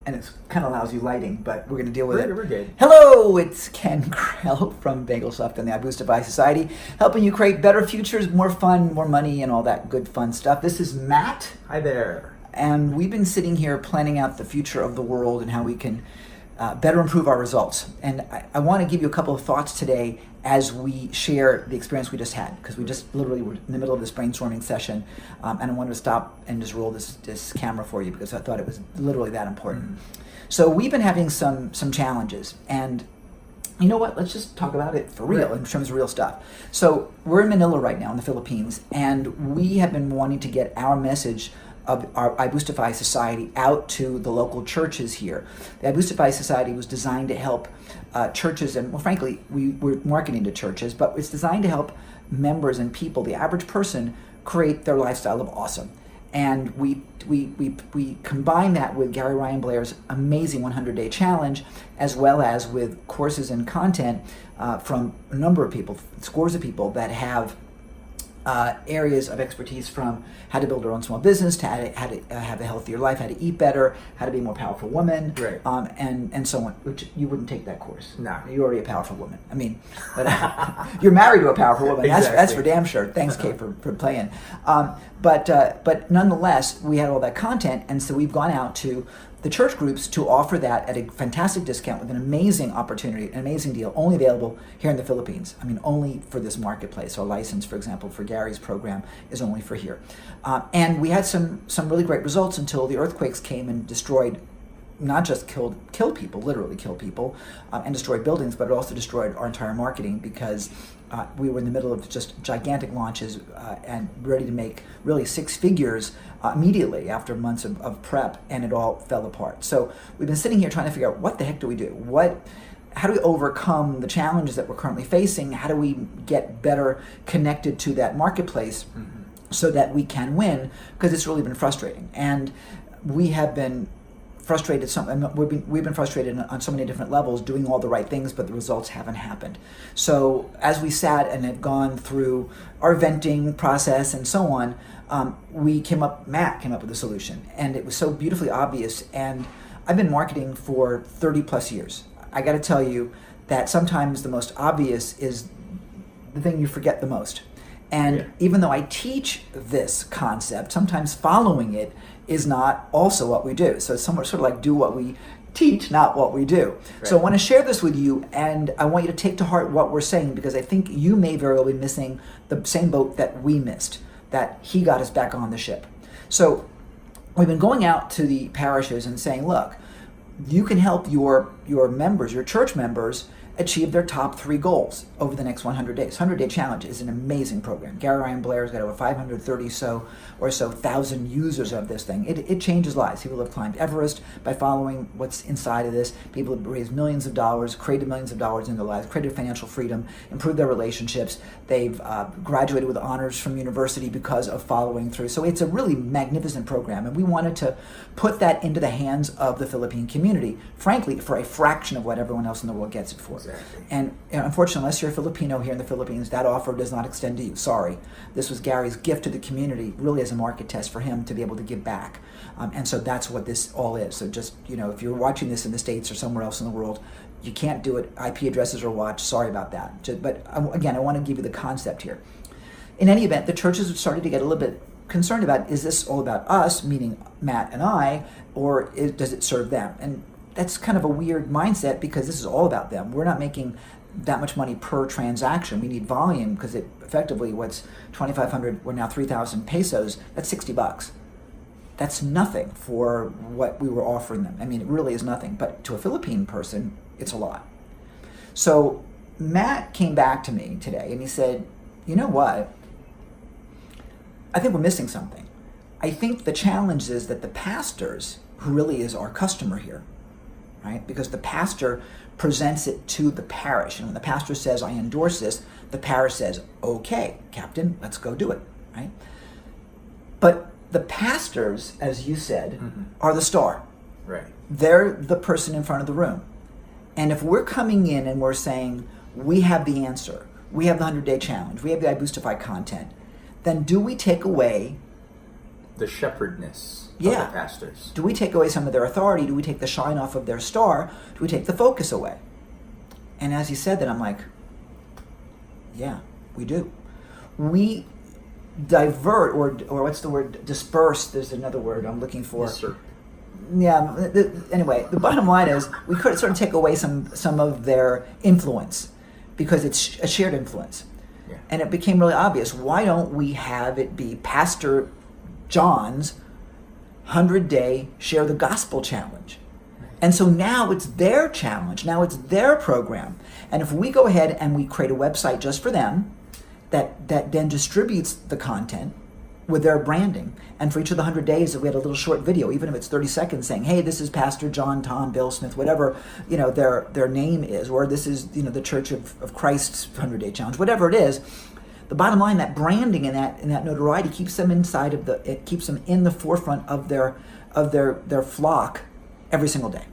and it's kind of lousy lighting, but we're going to deal with it. We're good. Hello, it's Ken Krell from Bagelsofт and the iBoostify Society, helping you create better futures, more fun, more money, and all that good fun stuff. This is Matt. Hi there. And we've been sitting here planning out the future of the world and how we can better improve our results. And I want to give you a couple of thoughts today as we share the experience we just had, because we just literally were in the middle of this brainstorming session, and I wanted to stop and just roll this camera for you because I thought it was literally that important. Mm-hmm. So we've been having some challenges, and you know what? Let's just talk about it for real, in terms of real stuff. So we're in Manila right now in the Philippines, and we have been wanting to get our message of our iBoostify Society out to the local churches here. The iBoostify Society was designed to help churches, and well, frankly, we're marketing to churches, but it's designed to help members and people, the average person, create their lifestyle of awesome. And we combine that with Gary Ryan Blair's amazing 100-day challenge, as well as with courses and content from a number of people, scores of people that have areas of expertise, from how to build their own small business to how to have a healthier life, how to eat better, how to be a more powerful woman, right. And so on. Which you wouldn't take that course. No, you're already a powerful woman. I mean, but you're married to a powerful woman. Exactly. That's for damn sure. Thanks, Kate, for playing. But nonetheless, we had all that content, and so we've gone out to the church groups to offer that at a fantastic discount with an amazing opportunity, an amazing deal, only available here in the Philippines. I mean, only for this marketplace. Our license, for example, for Gary's program is only for here. And we had some really great results until the earthquakes came and destroyed, not just killed people, literally killed people, and destroyed buildings, but it also destroyed our entire marketing, because we were in the middle of just gigantic launches and ready to make really six figures immediately after months of prep, and it all fell apart. So we've been sitting here trying to figure out, what the heck do we do? How do we overcome the challenges that we're currently facing? How do we get better connected to that marketplace so that we can win? Because it's really been frustrating. And we have been frustrated. We've been frustrated on so many different levels, doing all the right things, but the results haven't happened. So as we sat and had gone through our venting process and so on, Matt came up with a solution, and it was so beautifully obvious. And I've been marketing for 30 plus years. I got to tell you that sometimes the most obvious is the thing you forget the most. And even though I teach this concept, sometimes following it is not also what we do. So it's somewhat sort of like do what we teach, not what we do. Right. So I want to share this with you, and I want you to take to heart what we're saying, because I think you may very well be missing the same boat that we missed, that he got us back on the ship. So we've been going out to the parishes and saying, look, you can help your members, your church members, achieve their top 3 goals over the next 100 days. 100-day challenge is an amazing program. Gary Ryan Blair's got over 530,000 users of this thing. It changes lives. People have climbed Everest by following what's inside of this. People have raised millions of dollars, created millions of dollars in their lives, created financial freedom, improved their relationships. They've graduated with honors from university because of following through. So it's a really magnificent program, and we wanted to put that into the hands of the Philippine community, frankly, for a fraction of what everyone else in the world gets it for. Exactly. And unfortunately, unless you're a Filipino here in the Philippines, that offer does not extend to you. Sorry. This was Gary's gift to the community, really as a market test for him to be able to give back. And so that's what this all is. So just, if you're watching this in the States or somewhere else in the world, you can't do it. IP addresses are watched. Sorry about that. But again, I want to give you the concept here. In any event, the churches have started to get a little bit concerned about, is this all about us, meaning Matt and I, or does it serve them? And that's kind of a weird mindset, because this is all about them. We're not making that much money per transaction. We need volume, because it effectively, what's 2,500, we're now 3,000 pesos, that's $60. That's nothing for what we were offering them. I mean, it really is nothing. But to a Philippine person, it's a lot. So Matt came back to me today and he said, you know what? I think we're missing something. I think the challenge is that the pastors, who really is our customer here, right? Because the pastor presents it to the parish. And when the pastor says, I endorse this, the parish says, okay, Captain, let's go do it, right? But the pastors, as you said, are the star. Right. They're the person in front of the room. And if we're coming in and we're saying, we have the answer, we have the 100-day challenge, we have the iBoostify content, then do we take away the shepherdness of Yeah. the pastors. Do we take away some of their authority? Do we take the shine off of their star? Do we take the focus away? And as he said that, I'm like, yeah, we do. We divert, or what's the word? Disperse. There's another word I'm looking for. Usurp. Yeah. Anyway, the bottom line is we could sort of take away some of their influence because it's a shared influence. Yeah. And it became really obvious. Why don't we have it be Pastor John's 100-day Share the Gospel Challenge? And so now it's their challenge. Now it's their program. And if we go ahead and we create a website just for them that then distributes the content with their branding, and for each of the 100 days, if we had a little short video, even if it's 30 seconds, saying, hey, this is Pastor John, Tom, Bill Smith, whatever their name is, or this is the Church of Christ's 100-day challenge, whatever it is, the bottom line, that branding and that notoriety keeps them it keeps them in the forefront of their flock every single day.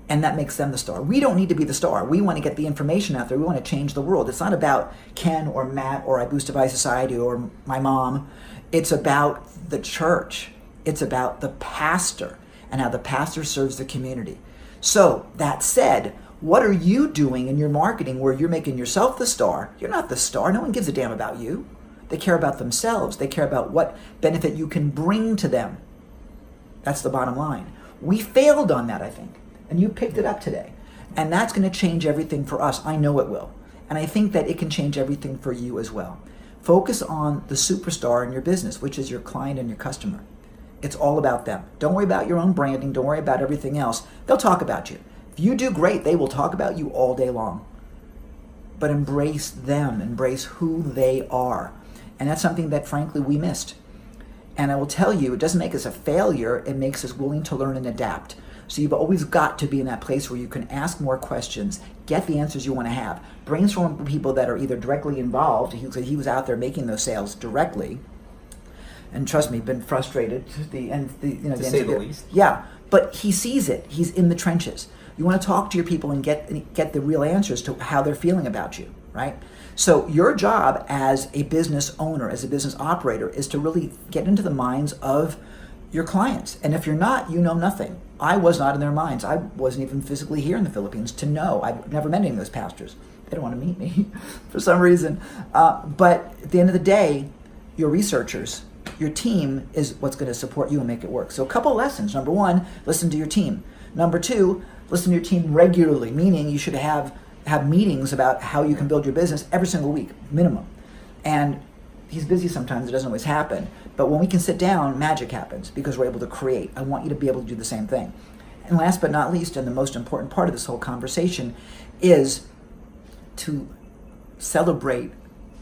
And that makes them the star. We don't need to be the star. We want to get the information out there. We want to change the world. It's not about Ken or Matt or I Boost Device Society or my mom. It's about the church. It's about the pastor and how the pastor serves the community. So that said, what are you doing in your marketing where you're making yourself the star? You're not the star. No one gives a damn about you. They care about themselves. They care about what benefit you can bring to them. That's the bottom line. We failed on that, I think. And you picked it up today. And that's going to change everything for us. I know it will. And I think that it can change everything for you as well. Focus on the superstar in your business, which is your client and your customer. It's all about them. Don't worry about your own branding. Don't worry about everything else. They'll talk about you. If you do great, they will talk about you all day long. But embrace them. Embrace who they are. And that's something that, frankly, we missed. And I will tell you, it doesn't make us a failure. It makes us willing to learn and adapt. So you've always got to be in that place where you can ask more questions, get the answers you want to have, brainstorm with people that are either directly involved. He was out there making those sales directly, and trust me, been frustrated to say the least. Yeah, but he sees it. He's in the trenches. You want to talk to your people and get the real answers to how they're feeling about you, right? So your job as a business owner, as a business operator, is to really get into the minds of your clients. And if you're not, you know nothing. I was not in their minds. I wasn't even physically here in the Philippines to know. I've never met any of those pastors. They don't want to meet me for some reason. But at the end of the day, your researchers, your team is what's going to support you and make it work. So a couple of lessons. Number one, listen to your team. Number two, listen to your team regularly, meaning you should have meetings about how you can build your business every single week, minimum. And he's busy sometimes. It doesn't always happen. But when we can sit down, magic happens because we're able to create. I want you to be able to do the same thing. And last but not least, and the most important part of this whole conversation, is to celebrate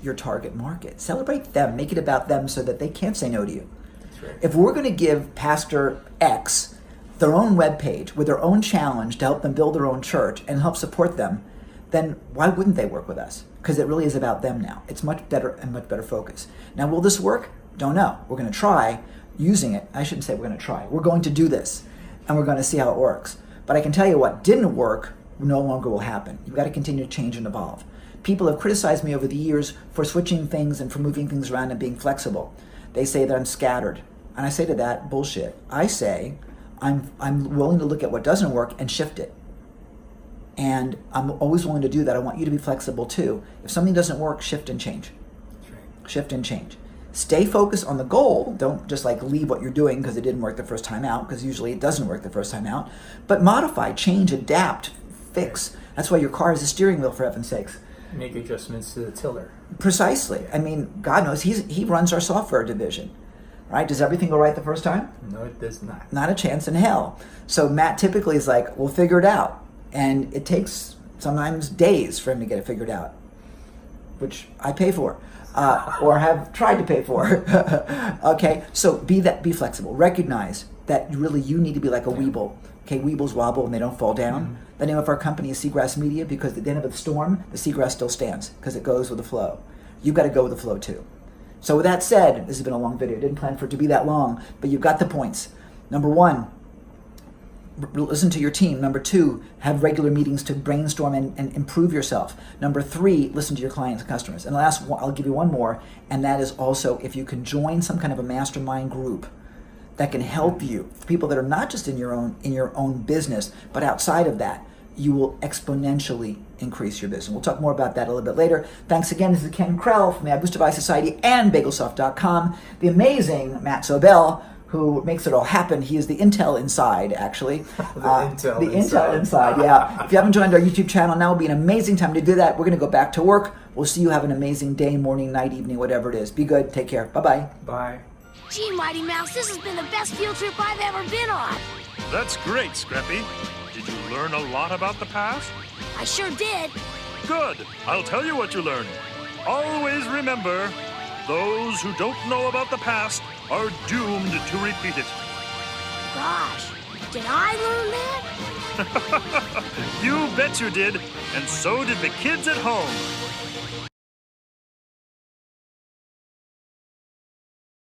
your target market. Celebrate them. Make it about them so that they can't say no to you. That's right. If we're going to give Pastor X their own webpage with their own challenge to help them build their own church and help support them, then why wouldn't they work with us? Because it really is about them now. It's much better and much better focus. Now, will this work? Don't know. We're going to try using it. I shouldn't say we're going to try. We're going to do this, and we're going to see how it works. But I can tell you what didn't work no longer will happen. You've got to continue to change and evolve. People have criticized me over the years for switching things and for moving things around and being flexible. They say that I'm scattered. And I say to that, bullshit. I say I'm willing to look at what doesn't work and shift it. And I'm always willing to do that. I want you to be flexible too. If something doesn't work, shift and change. That's right. Shift and change. Stay focused on the goal. Don't just leave what you're doing because it didn't work the first time out, because usually it doesn't work the first time out. But modify, change, adapt, fix. That's why your car is a steering wheel, for heaven's sakes. Make adjustments to the tiller. Precisely. I mean, God knows he runs our software division, right? Does everything go right the first time? No, it does not. Not a chance in hell. So Matt typically is like, we'll figure it out. And it takes sometimes days for him to get it figured out, which I pay for. Or have tried to pay for. Okay, so be flexible. Recognize that really you need to be like a weeble. Okay, weebles wobble and they don't fall down. Mm-hmm. The name of our company is Seagrass Media because at the end of the storm, the seagrass still stands because it goes with the flow. You've got to go with the flow too. So with that said, this has been a long video. I didn't plan for it to be that long, but you've got the points. Number one, listen to your team. Number two, have regular meetings to brainstorm and improve yourself. Number three, listen to your clients and customers. And last, I'll give you one more, and that is also if you can join some kind of a mastermind group that can help you, people that are not just in your own business, but outside of that, you will exponentially increase your business. We'll talk more about that a little bit later. Thanks again. This is Ken Krell from the iBoost Device Society and BagelSoft.com. The amazing Matt Sobel, who makes it all happen. He is the Intel inside, actually. The Intel inside, yeah. If you haven't joined our YouTube channel, now would be an amazing time to do that. We're going to go back to work. We'll see you. Have an amazing day, morning, night, evening, whatever it is. Be good. Take care. Bye-bye. Bye. Gee, Mighty Mouse, this has been the best field trip I've ever been on. That's great, Scrappy. Did you learn a lot about the past? I sure did. Good. I'll tell you what you learned. Always remember, those who don't know about the past are doomed to repeat it. Gosh, did I learn that? You bet you did, and so did the kids at home.